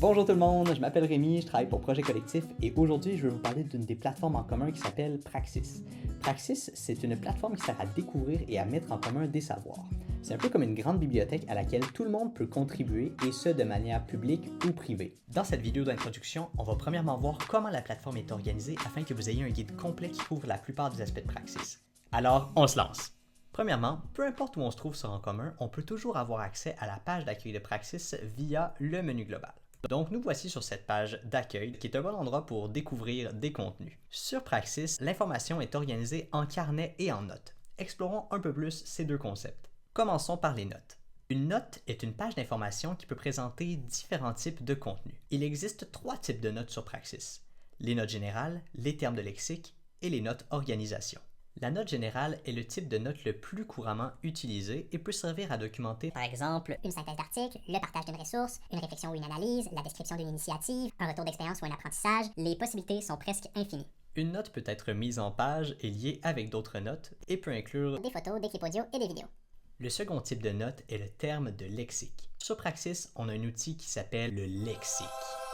Bonjour tout le monde, je m'appelle Rémi, je travaille pour Projet Collectif et aujourd'hui je vais vous parler d'une des plateformes en commun qui s'appelle Praxis. Praxis, c'est une plateforme qui sert à découvrir et à mettre en commun des savoirs. C'est un peu comme une grande bibliothèque à laquelle tout le monde peut contribuer et ce de manière publique ou privée. Dans cette vidéo d'introduction, on va premièrement voir comment la plateforme est organisée afin que vous ayez un guide complet qui couvre la plupart des aspects de Praxis. Alors, on se lance! Premièrement, peu importe où on se trouve sur En commun, on peut toujours avoir accès à la page d'accueil de Praxis via le menu global. Donc nous voici sur cette page d'accueil qui est un bon endroit pour découvrir des contenus. Sur Praxis, l'information est organisée en carnet et en notes. Explorons un peu plus ces deux concepts. Commençons par les notes. Une note est une page d'information qui peut présenter différents types de contenus. Il existe 3 types de notes sur Praxis: les notes générales, les termes de lexique et les notes organisation. La note générale est le type de note le plus couramment utilisé et peut servir à documenter, par exemple, une synthèse d'article, le partage d'une ressource, une réflexion ou une analyse, la description d'une initiative, un retour d'expérience ou un apprentissage. Les possibilités sont presque infinies. Une note peut être mise en page et liée avec d'autres notes et peut inclure Des photos, des clips audio et des vidéos. Le second type de note est le terme de lexique. Sur Praxis, on a un outil qui s'appelle le lexique.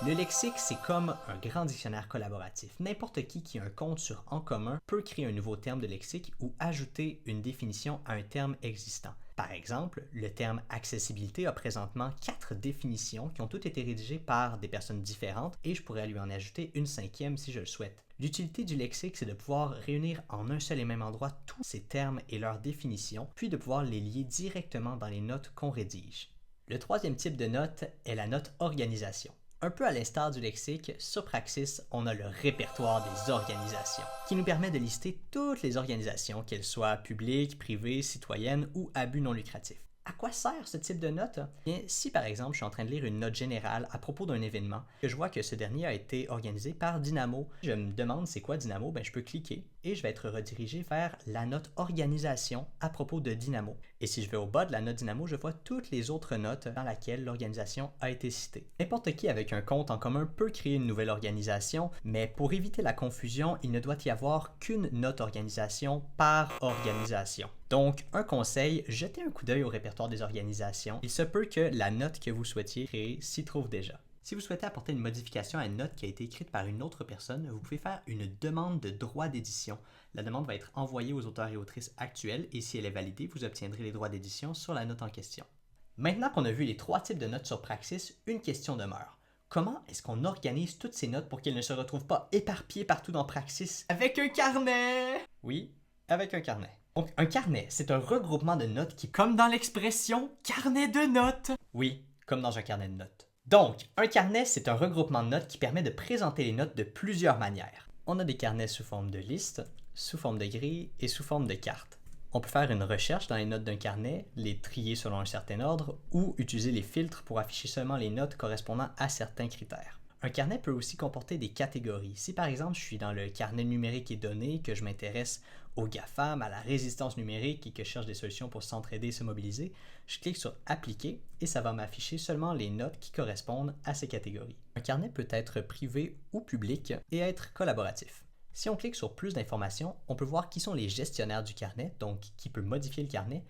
Le lexique, c'est comme un grand dictionnaire collaboratif. N'importe qui a un compte sur En commun peut créer un nouveau terme de lexique ou ajouter une définition à un terme existant. Par exemple, le terme accessibilité a présentement 4 définitions qui ont toutes été rédigées par des personnes différentes et je pourrais lui en ajouter une 5e si je le souhaite. L'utilité du lexique, c'est de pouvoir réunir en un seul et même endroit tous ces termes et leurs définitions, puis de pouvoir les lier directement dans les notes qu'on rédige. Le troisième type de note est la note organisation. Un peu à l'instar du lexique, sur Praxis, on a le répertoire des organisations, qui nous permet de lister toutes les organisations, qu'elles soient publiques, privées, citoyennes ou à but non lucratif. À quoi sert ce type de note? Bien, si par exemple je suis en train de lire une note générale à propos d'un événement, que je vois que ce dernier a été organisé par Dynamo, je me demande c'est quoi Dynamo, je peux cliquer et je vais être redirigé vers la note organisation à propos de Dynamo. Et si je vais au bas de la note Dynamo, je vois toutes les autres notes dans lesquelles l'organisation a été citée. N'importe qui avec un compte en commun peut créer une nouvelle organisation, mais pour éviter la confusion, il ne doit y avoir qu'une note organisation par organisation. Donc, un conseil, jetez un coup d'œil au répertoire des organisations. Il se peut que la note que vous souhaitiez créer s'y trouve déjà. Si vous souhaitez apporter une modification à une note qui a été écrite par une autre personne, vous pouvez faire une demande de droit d'édition. La demande va être envoyée aux auteurs et autrices actuels et si elle est validée, vous obtiendrez les droits d'édition sur la note en question. Maintenant qu'on a vu les 3 types de notes sur Praxis, une question demeure. Comment est-ce qu'on organise toutes ces notes pour qu'elles ne se retrouvent pas éparpillées partout dans Praxis? Avec un carnet! Oui, avec un carnet. Donc, un carnet, c'est un regroupement de notes qui, comme dans l'expression « carnet de notes ». Oui, comme dans un carnet de notes. Donc, un carnet, c'est un regroupement de notes qui permet de présenter les notes de plusieurs manières. On a des carnets sous forme de liste, sous forme de grille et sous forme de carte. On peut faire une recherche dans les notes d'un carnet, les trier selon un certain ordre ou utiliser les filtres pour afficher seulement les notes correspondant à certains critères. Un carnet peut aussi comporter des catégories. Si par exemple je suis dans le carnet numérique et données, que je m'intéresse aux GAFAM, à la résistance numérique et que je cherche des solutions pour s'entraider et se mobiliser, je clique sur Appliquer et ça va m'afficher seulement les notes qui correspondent à ces catégories. Un carnet peut être privé ou public et être collaboratif. Si on clique sur plus d'informations, on peut voir qui sont les gestionnaires du carnet, donc qui peut modifier le carnet,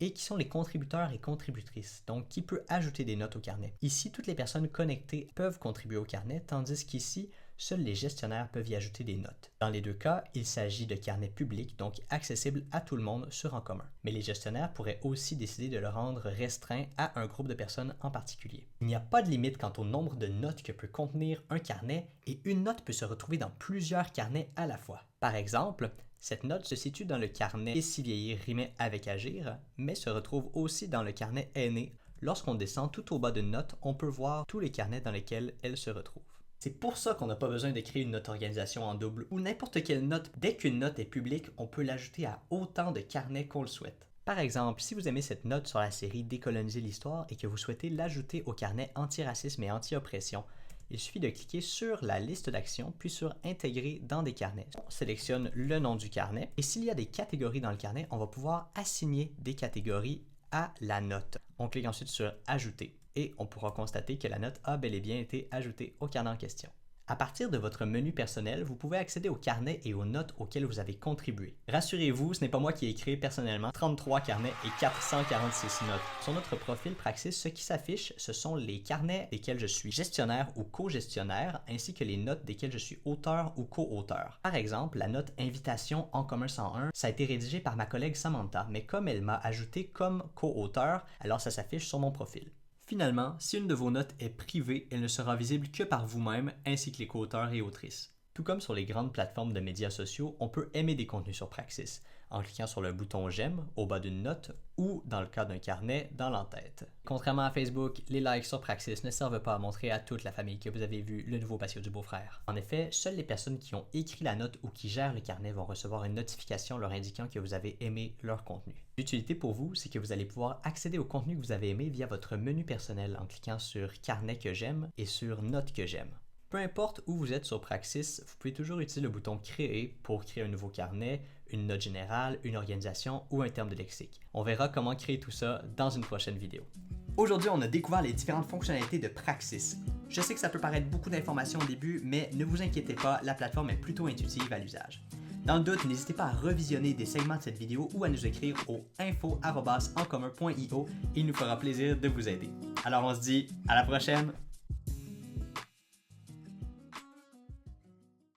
et qui sont les contributeurs et contributrices, donc qui peut ajouter des notes au carnet. Ici, toutes les personnes connectées peuvent contribuer au carnet, tandis qu'ici, seuls les gestionnaires peuvent y ajouter des notes. Dans les deux cas, il s'agit de carnets publics, donc accessibles à tout le monde sur En commun. Mais les gestionnaires pourraient aussi décider de le rendre restreint à un groupe de personnes en particulier. Il n'y a pas de limite quant au nombre de notes que peut contenir un carnet, et une note peut se retrouver dans plusieurs carnets à la fois. Par exemple, cette note se situe dans le carnet « Et si vieillir rimait avec agir », mais se retrouve aussi dans le carnet « Aîné ». Lorsqu'on descend tout au bas d'une note, on peut voir tous les carnets dans lesquels elle se retrouve. C'est pour ça qu'on n'a pas besoin de créer une note organisation en double ou n'importe quelle note. Dès qu'une note est publique, on peut l'ajouter à autant de carnets qu'on le souhaite. Par exemple, si vous aimez cette note sur la série Décoloniser l'histoire et que vous souhaitez l'ajouter au carnet Antiracisme et Anti-oppression, il suffit de cliquer sur la liste d'actions puis sur Intégrer dans des carnets. On sélectionne le nom du carnet et s'il y a des catégories dans le carnet, on va pouvoir assigner des catégories à la note. On clique ensuite sur Ajouter et on pourra constater que la note a bel et bien été ajoutée au carnet en question. À partir de votre menu personnel, vous pouvez accéder aux carnets et aux notes auxquelles vous avez contribué. Rassurez-vous, ce n'est pas moi qui ai créé personnellement 33 carnets et 446 notes. Sur notre profil Praxis, ce qui s'affiche, ce sont les carnets desquels je suis gestionnaire ou co-gestionnaire, ainsi que les notes desquelles je suis auteur ou co-auteur. Par exemple, la note Invitation en commun 101, ça a été rédigé par ma collègue Samantha, mais comme elle m'a ajouté comme co-auteur, alors ça s'affiche sur mon profil. Finalement, si une de vos notes est privée, elle ne sera visible que par vous-même ainsi que les co-auteurs et autrices. Tout comme sur les grandes plateformes de médias sociaux, on peut aimer des contenus sur Praxis en cliquant sur le bouton j'aime au bas d'une note ou, dans le cas d'un carnet, dans l'entête. Contrairement à Facebook, les likes sur Praxis ne servent pas à montrer à toute la famille que vous avez vu le nouveau patio du beau-frère. En effet, seules les personnes qui ont écrit la note ou qui gèrent le carnet vont recevoir une notification leur indiquant que vous avez aimé leur contenu. L'utilité pour vous, c'est que vous allez pouvoir accéder au contenu que vous avez aimé via votre menu personnel en cliquant sur Carnet que j'aime et sur Notes que j'aime. Peu importe où vous êtes sur Praxis, vous pouvez toujours utiliser le bouton Créer pour créer un nouveau carnet, une note générale, une organisation ou un terme de lexique. On verra comment créer tout ça dans une prochaine vidéo. Aujourd'hui, on a découvert les différentes fonctionnalités de Praxis. Je sais que ça peut paraître beaucoup d'informations au début, mais ne vous inquiétez pas, la plateforme est plutôt intuitive à l'usage. Dans le doute, n'hésitez pas à revisionner des segments de cette vidéo ou à nous écrire au info@encommun.io et il nous fera plaisir de vous aider. Alors on se dit à la prochaine!